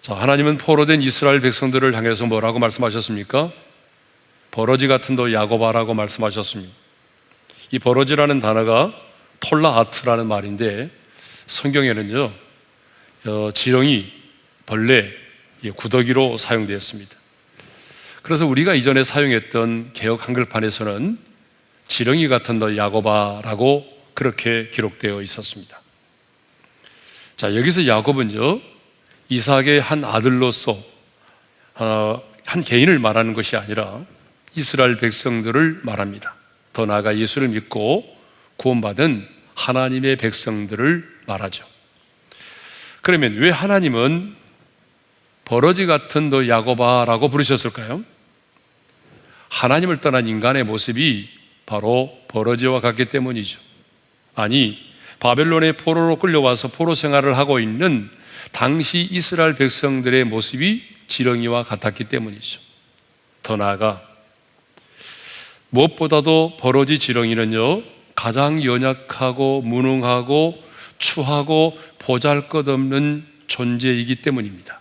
자, 하나님은 포로된 이스라엘 백성들을 향해서 뭐라고 말씀하셨습니까? 버러지 같은 너 야곱아라고 말씀하셨습니다. 이 버러지라는 단어가 톨라아트라는 말인데 성경에는요 지렁이, 벌레, 구더기로 사용되었습니다. 그래서 우리가 이전에 사용했던 개역 한글판에서는 지렁이 같은 너 야곱아라고 그렇게 기록되어 있었습니다. 자, 여기서 야곱은요 이삭의 한 아들로서 한 개인을 말하는 것이 아니라 이스라엘 백성들을 말합니다. 더 나아가 예수를 믿고 구원받은 하나님의 백성들을 말하죠. 그러면 왜 하나님은 버러지 같은 너 야곱아라고 부르셨을까요? 하나님을 떠난 인간의 모습이 바로 버러지와 같기 때문이죠. 아니, 바벨론의 포로로 끌려와서 포로 생활을 하고 있는 당시 이스라엘 백성들의 모습이 지렁이와 같았기 때문이죠. 더 나아가 무엇보다도 버러지 지렁이는요 가장 연약하고 무능하고 추하고 보잘것없는 존재이기 때문입니다.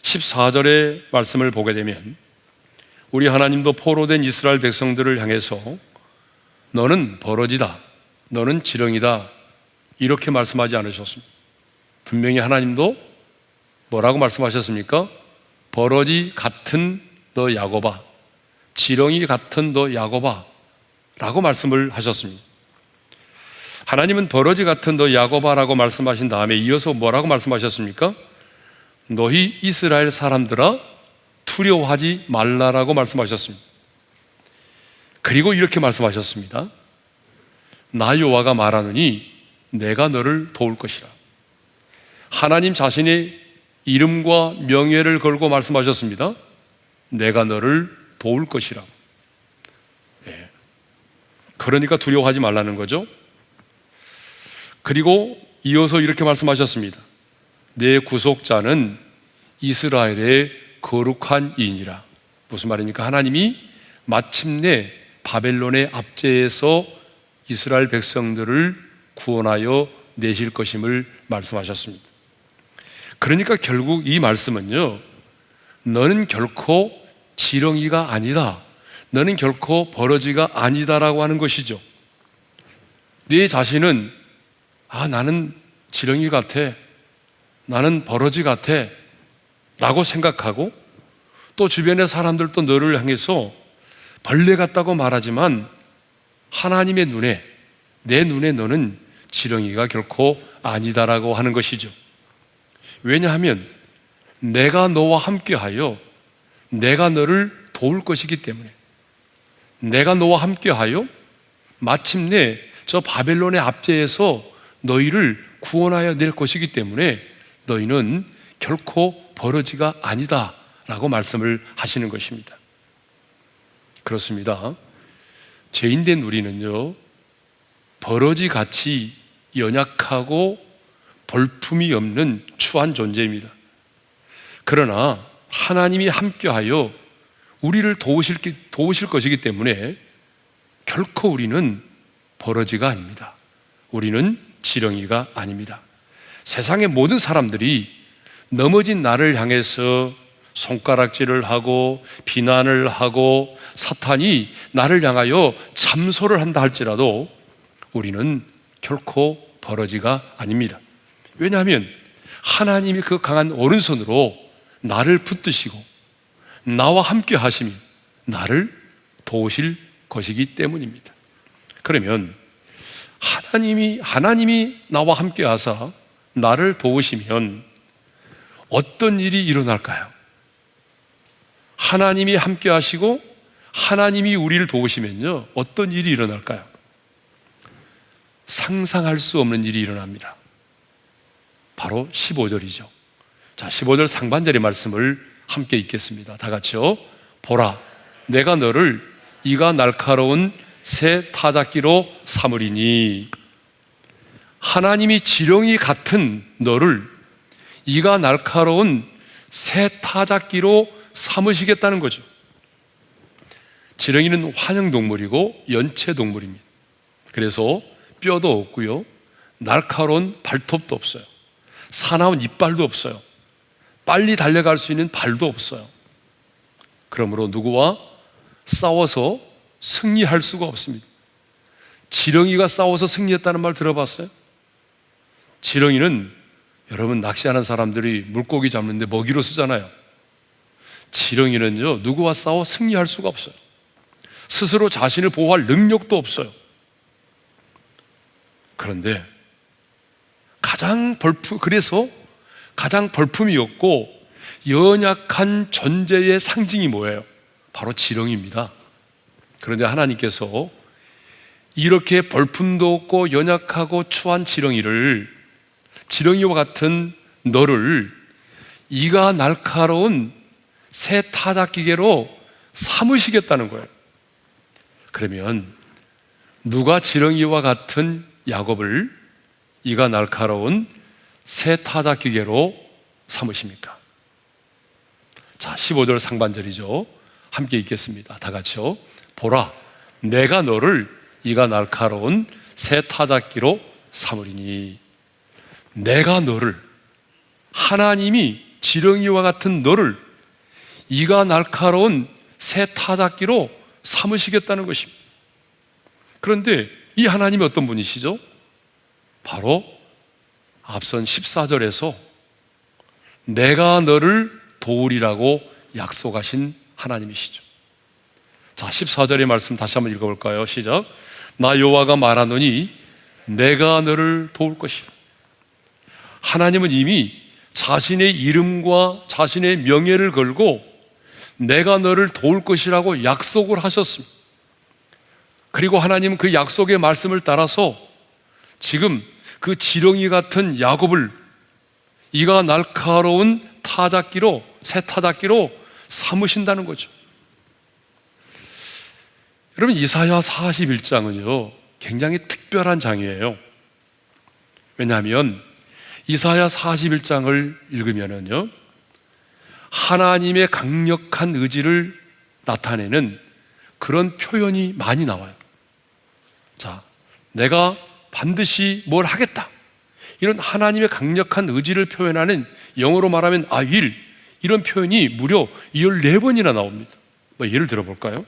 14절의 말씀을 보게 되면 우리 하나님도 포로된 이스라엘 백성들을 향해서 너는 버러지다, 너는 지렁이다 이렇게 말씀하지 않으셨습니다. 분명히 하나님도 뭐라고 말씀하셨습니까? 버러지 같은 너 야곱아, 지렁이 같은 너 야곱아 라고 말씀을 하셨습니다. 하나님은 버러지 같은 너 야곱아라고 말씀하신 다음에 이어서 뭐라고 말씀하셨습니까? 너희 이스라엘 사람들아 두려워하지 말라라고 말씀하셨습니다. 그리고 이렇게 말씀하셨습니다. 나 여호와가 말하노니 내가 너를 도울 것이라. 하나님 자신의 이름과 명예를 걸고 말씀하셨습니다. 내가 너를 도울 것이라. 그러니까 두려워하지 말라는 거죠. 그리고 이어서 이렇게 말씀하셨습니다. 내 구속자는 이스라엘의 거룩한 이인이라. 무슨 말입니까? 하나님이 마침내 바벨론의 압제에서 이스라엘 백성들을 구원하여 내실 것임을 말씀하셨습니다. 그러니까 결국 이 말씀은요, 너는 결코 지렁이가 아니다, 너는 결코 버러지가 아니다라고 하는 것이죠. 네 자신은 나는 지렁이 같아, 나는 버러지 같아 라고 생각하고 또 주변의 사람들도 너를 향해서 벌레 같다고 말하지만 하나님의 눈에, 내 눈에 너는 지렁이가 결코 아니다라고 하는 것이죠. 왜냐하면 내가 너와 함께하여 내가 너를 도울 것이기 때문에, 내가 너와 함께하여 마침내 저 바벨론의 압제에서 너희를 구원하여 낼 것이기 때문에 너희는 결코 버러지가 아니다 라고 말씀을 하시는 것입니다. 그렇습니다. 죄인된 우리는요 버러지같이 연약하고 볼품이 없는 추한 존재입니다. 그러나 하나님이 함께하여 우리를 도우실 것이기 때문에 결코 우리는 버러지가 아닙니다. 우리는 지렁이가 아닙니다. 세상의 모든 사람들이 넘어진 나를 향해서 손가락질을 하고 비난을 하고 사탄이 나를 향하여 참소를 한다 할지라도 우리는 결코 버러지가 아닙니다. 왜냐하면 하나님이 그 강한 오른손으로 나를 붙드시고 나와 함께 하심이 나를 도우실 것이기 때문입니다. 그러면 하나님이 나와 함께 하사 나를 도우시면 어떤 일이 일어날까요? 하나님이 함께 하시고 하나님이 우리를 도우시면요 어떤 일이 일어날까요? 상상할 수 없는 일이 일어납니다. 바로 15절이죠. 자, 15절 상반절의 말씀을 함께 읽겠습니다. 다 같이요. 보라, 내가 너를 이가 날카로운 새 타작기로 삼으리니. 하나님이 지렁이 같은 너를 이가 날카로운 새 타작기로 삼으시겠다는 거죠. 지렁이는 환영동물이고 연체동물입니다. 그래서 뼈도 없고요 날카로운 발톱도 없어요. 사나운 이빨도 없어요. 빨리 달려갈 수 있는 발도 없어요. 그러므로 누구와 싸워서 승리할 수가 없습니다. 지렁이가 싸워서 승리했다는 말 들어봤어요? 지렁이는 여러분 낚시하는 사람들이 물고기 잡는데 먹이로 쓰잖아요. 지렁이는요, 누구와 싸워 승리할 수가 없어요. 스스로 자신을 보호할 능력도 없어요. 그런데 그래서 가장 벌품이 없고 연약한 존재의 상징이 뭐예요? 바로 지렁이입니다. 그런데 하나님께서 이렇게 벌품도 없고 연약하고 추한 지렁이와 같은 너를 이가 날카로운 새 타작기계로 삼으시겠다는 거예요. 그러면 누가 지렁이와 같은 야곱을 이가 날카로운 새 타작기계로 삼으십니까? 자, 15절 상반절이죠. 함께 읽겠습니다. 다 같이요. 보라, 내가 너를 이가 날카로운 새 타작기로 삼으리니. 내가 너를, 하나님이 지렁이와 같은 너를 이가 날카로운 새 타작기로 삼으시겠다는 것입니다. 그런데 이 하나님이 어떤 분이시죠? 바로 앞선 14절에서 내가 너를 도우리라고 약속하신 하나님이시죠. 자, 14절의 말씀 다시 한번 읽어볼까요? 시작. 나 여호와가 말하노니 내가 너를 도울 것이라. 하나님은 이미 자신의 이름과 자신의 명예를 걸고 내가 너를 도울 것이라고 약속을 하셨습니다. 그리고 하나님은 그 약속의 말씀을 따라서 지금 그 지렁이 같은 야곱을 이가 날카로운 새 타작기로 삼으신다는 거죠. 여러분, 이사야 41장은요 굉장히 특별한 장이에요. 왜냐하면 이사야 41장을 읽으면은요 하나님의 강력한 의지를 나타내는 그런 표현이 많이 나와요. 자, 내가 반드시 뭘 하겠다, 이런 하나님의 강력한 의지를 표현하는, 영어로 말하면 I will, 이런 표현이 무려 14번이나 나옵니다. 뭐 예를 들어볼까요?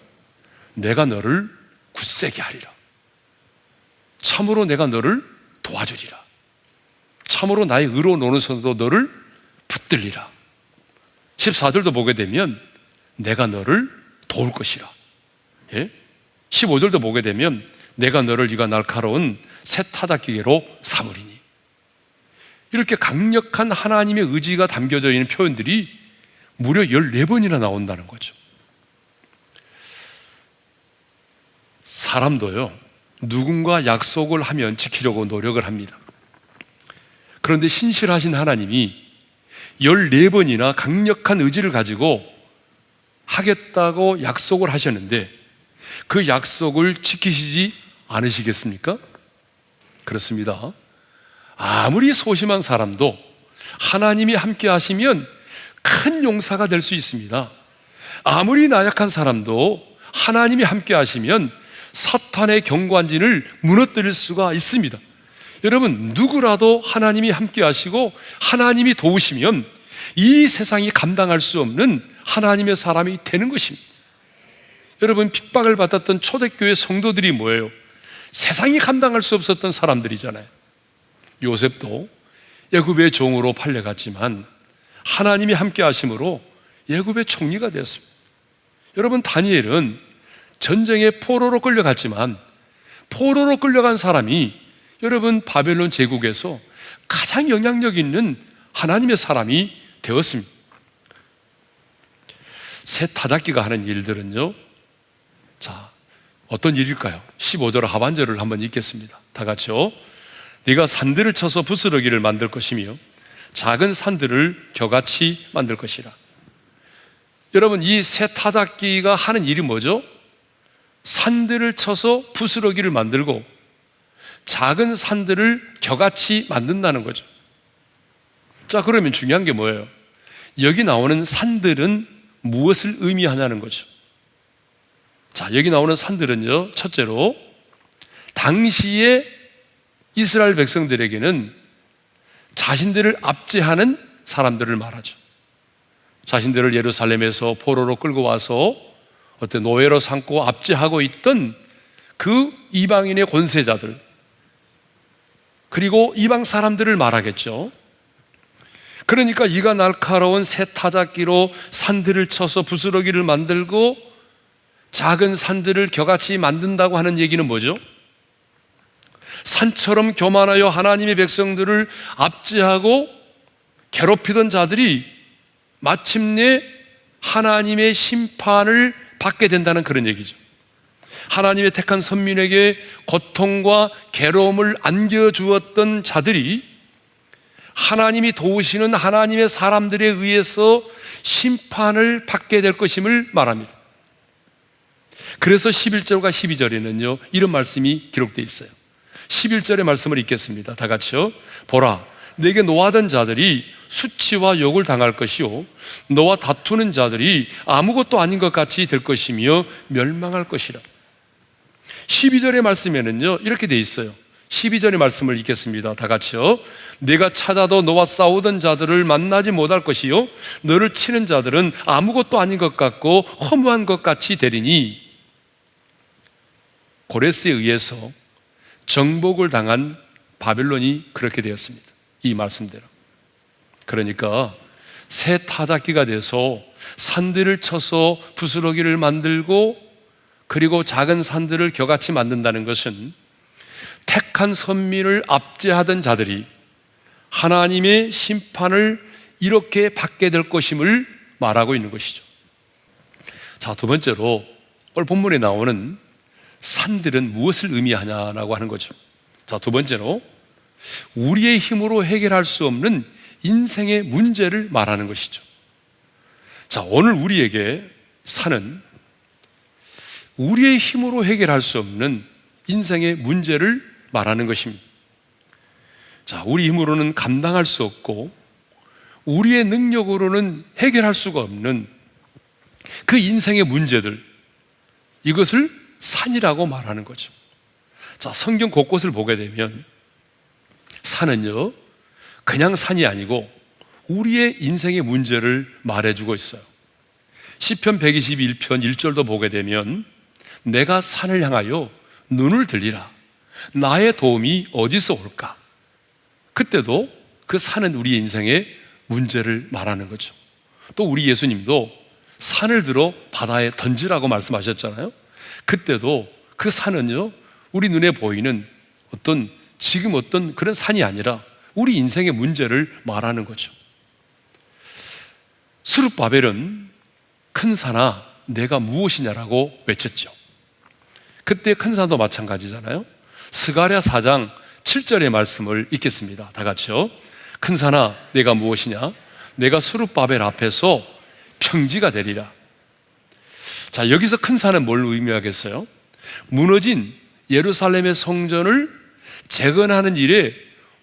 내가 너를 굳세게 하리라. 참으로 내가 너를 도와주리라. 참으로 나의 의로 노는 손으로 너를 붙들리라. 14절도 보게 되면 내가 너를 도울 것이라. 예? 15절도 보게 되면 내가 너를 이가 날카로운 새 타작기계로 삼으리니. 이렇게 강력한 하나님의 의지가 담겨져 있는 표현들이 무려 14번이나 나온다는 거죠. 사람도요 누군가 약속을 하면 지키려고 노력을 합니다. 그런데 신실하신 하나님이 14번이나 강력한 의지를 가지고 하겠다고 약속을 하셨는데 그 약속을 지키시지 않으시겠습니까? 그렇습니다. 아무리 소심한 사람도 하나님이 함께 하시면 큰 용사가 될 수 있습니다. 아무리 나약한 사람도 하나님이 함께 하시면 사탄의 경관진을 무너뜨릴 수가 있습니다. 여러분, 누구라도 하나님이 함께 하시고 하나님이 도우시면 이 세상이 감당할 수 없는 하나님의 사람이 되는 것입니다. 여러분, 핍박을 받았던 초대교회 성도들이 뭐예요? 세상이 감당할 수 없었던 사람들이잖아요. 요셉도 애굽의 종으로 팔려갔지만 하나님이 함께 하심으로 애굽의 총리가 되었습니다. 여러분, 다니엘은 전쟁에 포로로 끌려갔지만 포로로 끌려간 사람이 여러분 바벨론 제국에서 가장 영향력 있는 하나님의 사람이 되었습니다. 새 타작기가 하는 일들은요, 자, 어떤 일일까요? 15절 하반절을 한번 읽겠습니다. 다 같이요. 네가 산들을 쳐서 부스러기를 만들 것이며 작은 산들을 겨같이 만들 것이라. 여러분, 이 새 타작기가 하는 일이 뭐죠? 산들을 쳐서 부스러기를 만들고 작은 산들을 겨같이 만든다는 거죠. 자, 그러면 중요한 게 뭐예요? 여기 나오는 산들은 무엇을 의미하냐는 거죠. 자, 여기 나오는 산들은요, 첫째로 당시에 이스라엘 백성들에게는 자신들을 압제하는 사람들을 말하죠. 자신들을 예루살렘에서 포로로 끌고 와서 어떤 노예로 삼고 압제하고 있던 그 이방인의 권세자들, 그리고 이방 사람들을 말하겠죠. 그러니까 이가 날카로운 새 타작기로 산들을 쳐서 부스러기를 만들고 작은 산들을 겨같이 만든다고 하는 얘기는 뭐죠? 산처럼 교만하여 하나님의 백성들을 압제하고 괴롭히던 자들이 마침내 하나님의 심판을 받게 된다는 그런 얘기죠. 하나님의 택한 선민에게 고통과 괴로움을 안겨주었던 자들이 하나님이 도우시는 하나님의 사람들에 의해서 심판을 받게 될 것임을 말합니다. 그래서 11절과 12절에는요 이런 말씀이 기록되어 있어요. 11절의 말씀을 읽겠습니다. 다 같이요. 보라, 내게 노하던 자들이 수치와 욕을 당할 것이요 너와 다투는 자들이 아무것도 아닌 것 같이 될 것이며 멸망할 것이라. 12절의 말씀에는요 이렇게 돼 있어요. 12절의 말씀을 읽겠습니다. 다 같이요. 내가 찾아도 너와 싸우던 자들을 만나지 못할 것이요 너를 치는 자들은 아무것도 아닌 것 같고 허무한 것 같이 되리니. 고레스에 의해서 정복을 당한 바벨론이 그렇게 되었습니다. 이 말씀대로. 그러니까 새 타작기가 돼서 산들을 쳐서 부스러기를 만들고 그리고 작은 산들을 겨같이 만든다는 것은 택한 선민을 압제하던 자들이 하나님의 심판을 이렇게 받게 될 것임을 말하고 있는 것이죠. 자, 두 번째로 오늘 본문에 나오는 산들은 무엇을 의미하냐라고 하는 거죠. 자, 두 번째로 우리의 힘으로 해결할 수 없는 인생의 문제를 말하는 것이죠. 자, 오늘 우리에게 산은 우리의 힘으로 해결할 수 없는 인생의 문제를 말하는 것입니다. 자, 우리 힘으로는 감당할 수 없고 우리의 능력으로는 해결할 수가 없는 그 인생의 문제들, 이것을 산이라고 말하는 거죠. 자, 성경 곳곳을 보게 되면 산은요 그냥 산이 아니고 우리의 인생의 문제를 말해주고 있어요. 시편 121편 1절도 보게 되면 내가 산을 향하여 눈을 들리라. 나의 도움이 어디서 올까? 그때도 그 산은 우리 인생의 문제를 말하는 거죠. 또 우리 예수님도 산을 들어 바다에 던지라고 말씀하셨잖아요. 그때도 그 산은요 우리 눈에 보이는 지금 어떤 그런 산이 아니라 우리 인생의 문제를 말하는 거죠. 스룹바벨은 큰 산아 내가 무엇이냐라고 외쳤죠. 그때 큰 산도 마찬가지잖아요. 스가랴 4장 7절의 말씀을 읽겠습니다. 다 같이요. 큰 산아 내가 무엇이냐? 내가 스룹바벨 앞에서 평지가 되리라. 자, 여기서 큰 산은 뭘 의미하겠어요? 무너진 예루살렘의 성전을 재건하는 일에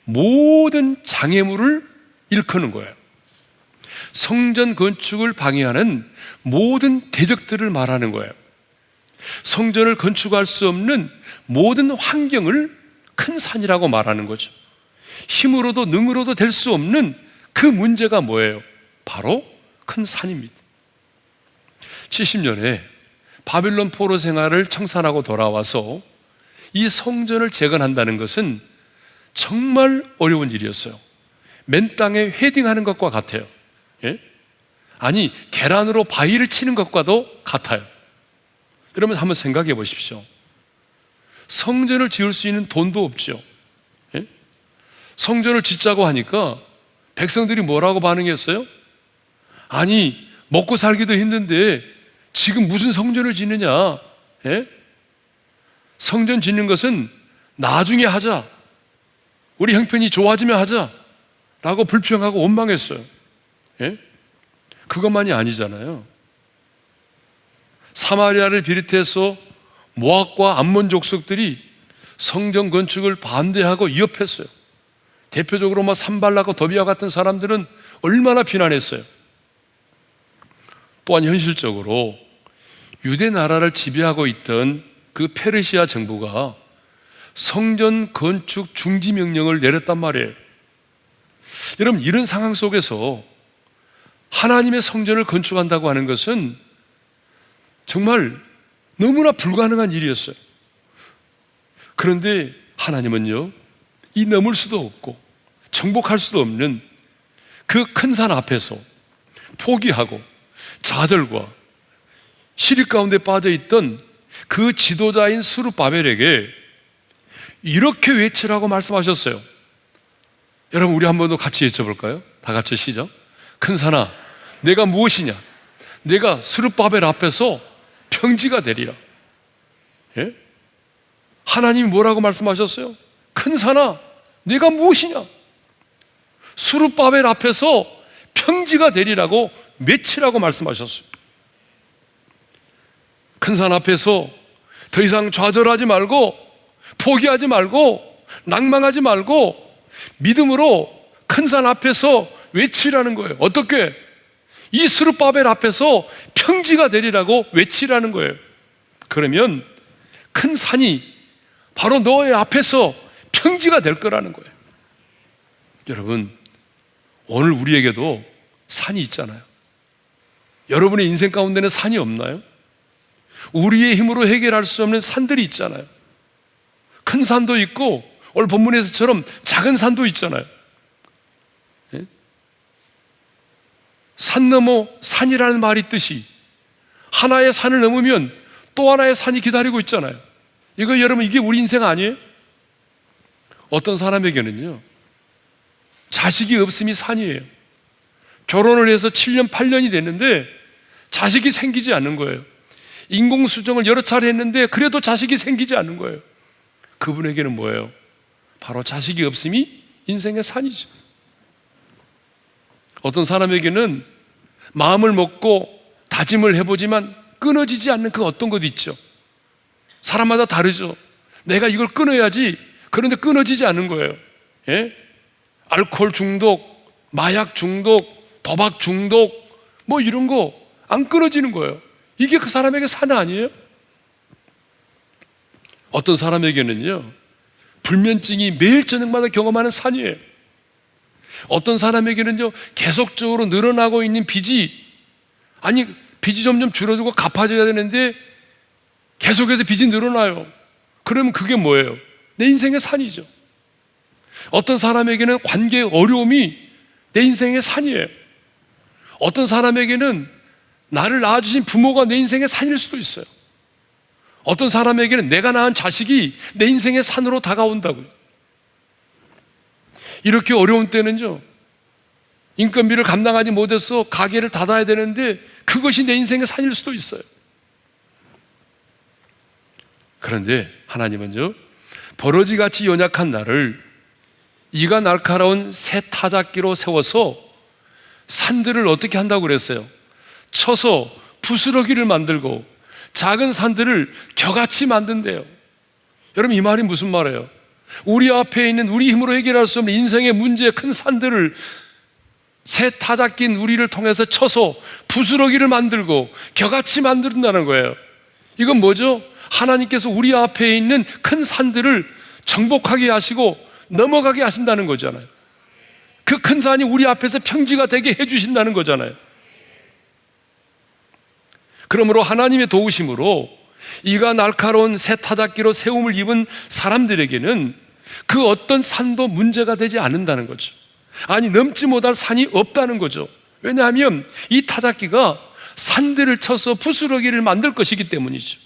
모든 장애물을 일컫는 거예요. 성전 건축을 방해하는 모든 대적들을 말하는 거예요. 성전을 건축할 수 없는 모든 환경을 큰 산이라고 말하는 거죠. 힘으로도 능으로도 될 수 없는 그 문제가 뭐예요? 바로 큰 산입니다. 70년에 바빌론 포로 생활을 청산하고 돌아와서 이 성전을 재건한다는 것은 정말 어려운 일이었어요. 맨 땅에 헤딩하는 것과 같아요. 예? 아니, 계란으로 바위를 치는 것과도 같아요. 여러분 한번 생각해 보십시오. 성전을 지을 수 있는 돈도 없죠. 예? 성전을 짓자고 하니까 백성들이 뭐라고 반응했어요? 아니, 먹고 살기도 힘든데 지금 무슨 성전을 짓느냐? 예? 성전 짓는 것은 나중에 하자. 우리 형편이 좋아지면 하자. 라고 불평하고 원망했어요. 예? 그것만이 아니잖아요. 사마리아를 비롯해서 모압과 암몬 족속들이 성전 건축을 반대하고 위협했어요. 대표적으로 산발락과 도비아 같은 사람들은 얼마나 비난했어요. 또한 현실적으로 유대 나라를 지배하고 있던 그 페르시아 정부가 성전 건축 중지 명령을 내렸단 말이에요. 여러분, 이런 상황 속에서 하나님의 성전을 건축한다고 하는 것은 정말 너무나 불가능한 일이었어요. 그런데 하나님은요, 이 넘을 수도 없고 정복할 수도 없는 그 큰 산 앞에서 포기하고 자들과 시리 가운데 빠져있던 그 지도자인 스룹바벨에게 이렇게 외치라고 말씀하셨어요. 여러분, 우리 한 번 더 같이 외쳐볼까요? 다 같이 시작. 큰 산아, 내가 무엇이냐? 내가 스룹바벨 앞에서 평지가 되리라. 예? 하나님이 뭐라고 말씀하셨어요? 큰 산아, 내가 무엇이냐? 스룹바벨 앞에서 평지가 되리라고 외치라고 말씀하셨어요. 큰 산 앞에서 더 이상 좌절하지 말고, 포기하지 말고, 낭망하지 말고 믿음으로 큰 산 앞에서 외치라는 거예요. 어떻게? 이 스룹바벨 앞에서 평지가 되리라고 외치라는 거예요. 그러면 큰 산이 바로 너의 앞에서 평지가 될 거라는 거예요. 여러분, 오늘 우리에게도 산이 있잖아요. 여러분의 인생 가운데는 산이 없나요? 우리의 힘으로 해결할 수 없는 산들이 있잖아요. 큰 산도 있고 오늘 본문에서처럼 작은 산도 있잖아요. 예? 산 넘어 산이라는 말이 있듯이 하나의 산을 넘으면 또 하나의 산이 기다리고 있잖아요. 이거 여러분, 이게 우리 인생 아니에요? 어떤 사람에게는요, 자식이 없음이 산이에요. 결혼을 해서 7년, 8년이 됐는데 자식이 생기지 않는 거예요. 인공수정을 여러 차례 했는데 그래도 자식이 생기지 않는 거예요. 그분에게는 뭐예요? 바로 자식이 없음이 인생의 산이죠. 어떤 사람에게는 마음을 먹고 다짐을 해보지만 끊어지지 않는 그 어떤 것 있죠. 사람마다 다르죠. 내가 이걸 끊어야지. 그런데 끊어지지 않는 거예요. 예? 알코올 중독, 마약 중독, 도박 중독, 뭐 이런 거 안 끊어지는 거예요. 이게 그 사람에게 산 아니에요? 어떤 사람에게는요, 불면증이 매일 저녁마다 경험하는 산이에요. 어떤 사람에게는요, 계속적으로 늘어나고 있는 빚이, 아니 빚이 점점 줄어들고 갚아져야 되는데 계속해서 빚이 늘어나요. 그러면 그게 뭐예요? 내 인생의 산이죠. 어떤 사람에게는 관계의 어려움이 내 인생의 산이에요. 어떤 사람에게는 나를 낳아주신 부모가 내 인생의 산일 수도 있어요. 어떤 사람에게는 내가 낳은 자식이 내 인생의 산으로 다가온다고요. 이렇게 어려운 때는요, 인건비를 감당하지 못해서 가게를 닫아야 되는데 그것이 내 인생의 산일 수도 있어요. 그런데 하나님은요, 버러지같이 연약한 나를 이가 날카로운 새 타작기로 세워서 산들을 어떻게 한다고 그랬어요? 쳐서 부스러기를 만들고 작은 산들을 겨같이 만든대요. 여러분, 이 말이 무슨 말이에요? 우리 앞에 있는 우리 힘으로 해결할 수 없는 인생의 문제의 큰 산들을 새 타작긴 우리를 통해서 쳐서 부스러기를 만들고 겨같이 만든다는 거예요. 이건 뭐죠? 하나님께서 우리 앞에 있는 큰 산들을 정복하게 하시고 넘어가게 하신다는 거잖아요. 그 큰 산이 우리 앞에서 평지가 되게 해주신다는 거잖아요. 그러므로 하나님의 도우심으로 이가 날카로운 새 타작기로 세움을 입은 사람들에게는 그 어떤 산도 문제가 되지 않는다는 거죠. 아니, 넘지 못할 산이 없다는 거죠. 왜냐하면 이 타작기가 산들을 쳐서 부스러기를 만들 것이기 때문이죠.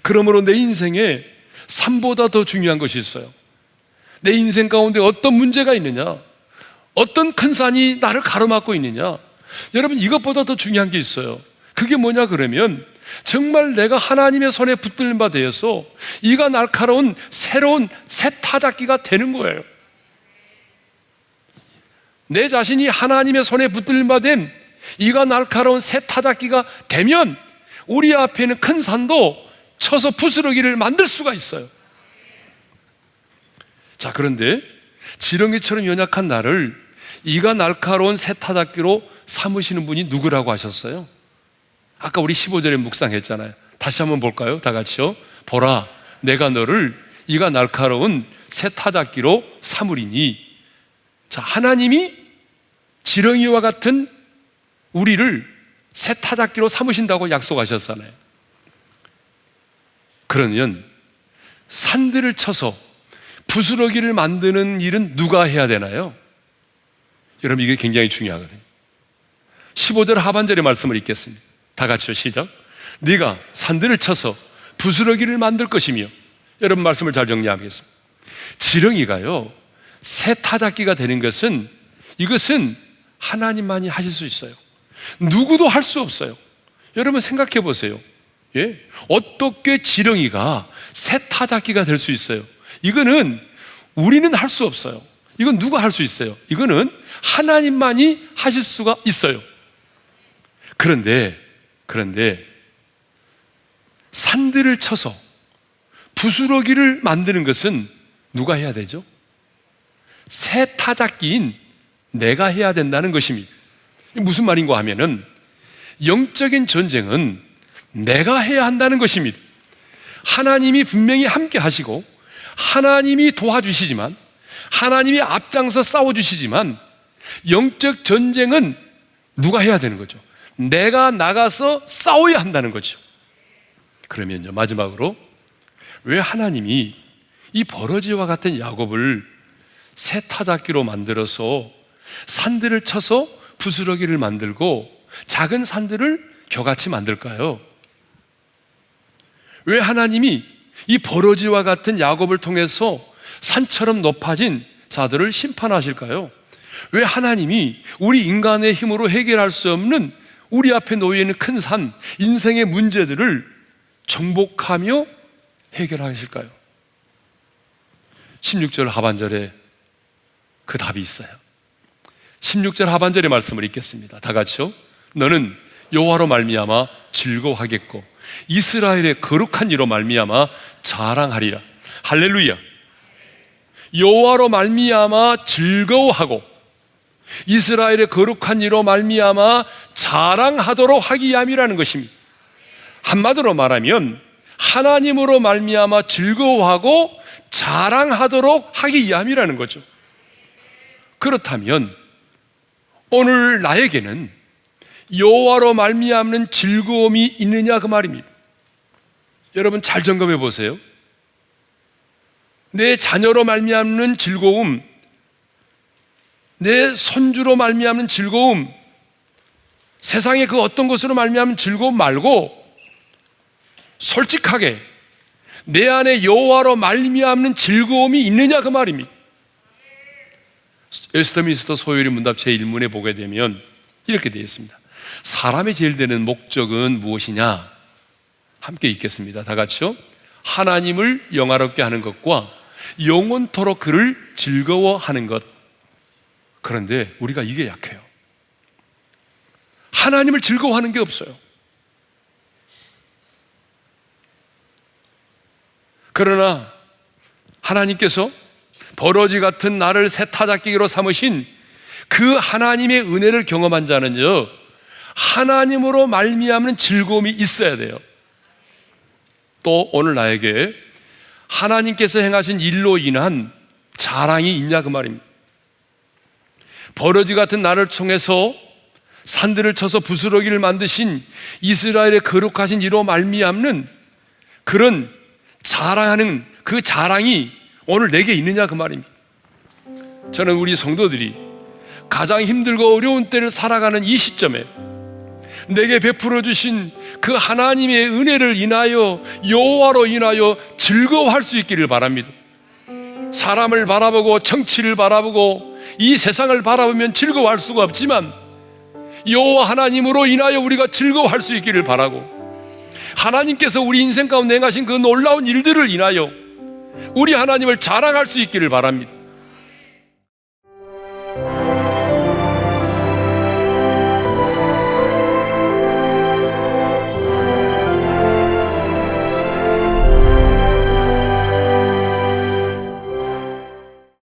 그러므로 내 인생에 산보다 더 중요한 것이 있어요. 내 인생 가운데 어떤 문제가 있느냐, 어떤 큰 산이 나를 가로막고 있느냐, 여러분, 이것보다 더 중요한 게 있어요. 그게 뭐냐 그러면 정말 내가 하나님의 손에 붙들린 바 되어서 이가 날카로운 새로운 새 타작기가 되는 거예요. 내 자신이 하나님의 손에 붙들린 바 된 이가 날카로운 새 타작기가 되면 우리 앞에 있는 큰 산도 쳐서 부스러기를 만들 수가 있어요. 자, 그런데 지렁이처럼 연약한 나를 이가 날카로운 새 타작기로 삼으시는 분이 누구라고 하셨어요? 아까 우리 15절에 묵상했잖아요. 다시 한번 볼까요? 다 같이요. 보라, 내가 너를 이가 날카로운 새 타작기로 삼으리니 자, 하나님이 지렁이와 같은 우리를 새 타작기로 삼으신다고 약속하셨잖아요. 그러면 산들을 쳐서 부스러기를 만드는 일은 누가 해야 되나요? 여러분, 이게 굉장히 중요하거든요. 15절 하반절의 말씀을 읽겠습니다. 다 같이요, 시작. 네가 산들을 쳐서 부스러기를 만들 것이며. 여러분, 말씀을 잘 정리하겠습니다. 지렁이가요, 새 타작기가 되는 것은, 이것은 하나님만이 하실 수 있어요. 누구도 할 수 없어요. 여러분, 생각해 보세요. 예? 어떻게 지렁이가 새 타작기가 될 수 있어요? 이거는 우리는 할 수 없어요. 이건 누가 할 수 있어요? 이거는 하나님만이 하실 수가 있어요. 그런데 산들을 쳐서 부스러기를 만드는 것은 누가 해야 되죠? 새 타작기인 내가 해야 된다는 것입니다. 무슨 말인가 하면은, 영적인 전쟁은 내가 해야 한다는 것입니다. 하나님이 분명히 함께 하시고 하나님이 도와주시지만, 하나님이 앞장서 싸워주시지만, 영적 전쟁은 누가 해야 되는 거죠? 내가 나가서 싸워야 한다는 거죠. 그러면요, 마지막으로, 왜 하나님이 이 버러지와 같은 야곱을 새 타작기로 만들어서 산들을 쳐서 부스러기를 만들고 작은 산들을 겨같이 만들까요? 왜 하나님이 이 버러지와 같은 야곱을 통해서 산처럼 높아진 자들을 심판하실까요? 왜 하나님이 우리 인간의 힘으로 해결할 수 없는 우리 앞에 놓여 있는 큰 산, 인생의 문제들을 정복하며 해결하실까요? 16절 하반절에 그 답이 있어요. 16절 하반절의 말씀을 읽겠습니다. 다 같이요. 너는 여호와로 말미암아 즐거워하겠고 이스라엘의 거룩한 이로 말미암아 자랑하리라. 할렐루야. 여호와로 말미암아 즐거워하고 이스라엘의 거룩한 이로 말미암아 자랑하도록 하기 위함이라는 것입니다. 한마디로 말하면 하나님으로 말미암아 즐거워하고 자랑하도록 하기 위함이라는 거죠. 그렇다면 오늘 나에게는 여호와로 말미암는 즐거움이 있느냐 그 말입니다. 여러분, 잘 점검해 보세요. 내 자녀로 말미암는 즐거움, 내 손주로 말미암는 즐거움, 세상의 그 어떤 것으로 말미암는 즐거움 말고 솔직하게 내 안에 여호와로 말미암는 즐거움이 있느냐 그 말입니다. 웨스트민스터 소요리 문답 제1문에 보게 되면 이렇게 되어 있습니다. 사람이 제일 되는 목적은 무엇이냐? 함께 읽겠습니다. 다 같이요. 하나님을 영화롭게 하는 것과 영원토록 그를 즐거워하는 것. 그런데 우리가 이게 약해요. 하나님을 즐거워하는 게 없어요. 그러나 하나님께서 버러지 같은 나를 새 타작기로 삼으신 그 하나님의 은혜를 경험한 자는요, 하나님으로 말미암는 즐거움이 있어야 돼요. 또 오늘 나에게 하나님께서 행하신 일로 인한 자랑이 있냐 그 말입니다. 버러지 같은 나를 통해서 산들을 쳐서 부스러기를 만드신 이스라엘의 거룩하신 이로 말미암는 그런 자랑하는 그 자랑이 오늘 내게 있느냐 그 말입니다. 저는 우리 성도들이 가장 힘들고 어려운 때를 살아가는 이 시점에 내게 베풀어 주신 그 하나님의 은혜를 인하여 여호와로 인하여 즐거워할 수 있기를 바랍니다. 사람을 바라보고 정치를 바라보고 이 세상을 바라보면 즐거워할 수가 없지만 여호와 하나님으로 인하여 우리가 즐거워할 수 있기를 바라고, 하나님께서 우리 인생 가운데 행하신 그 놀라운 일들을 인하여 우리 하나님을 자랑할 수 있기를 바랍니다.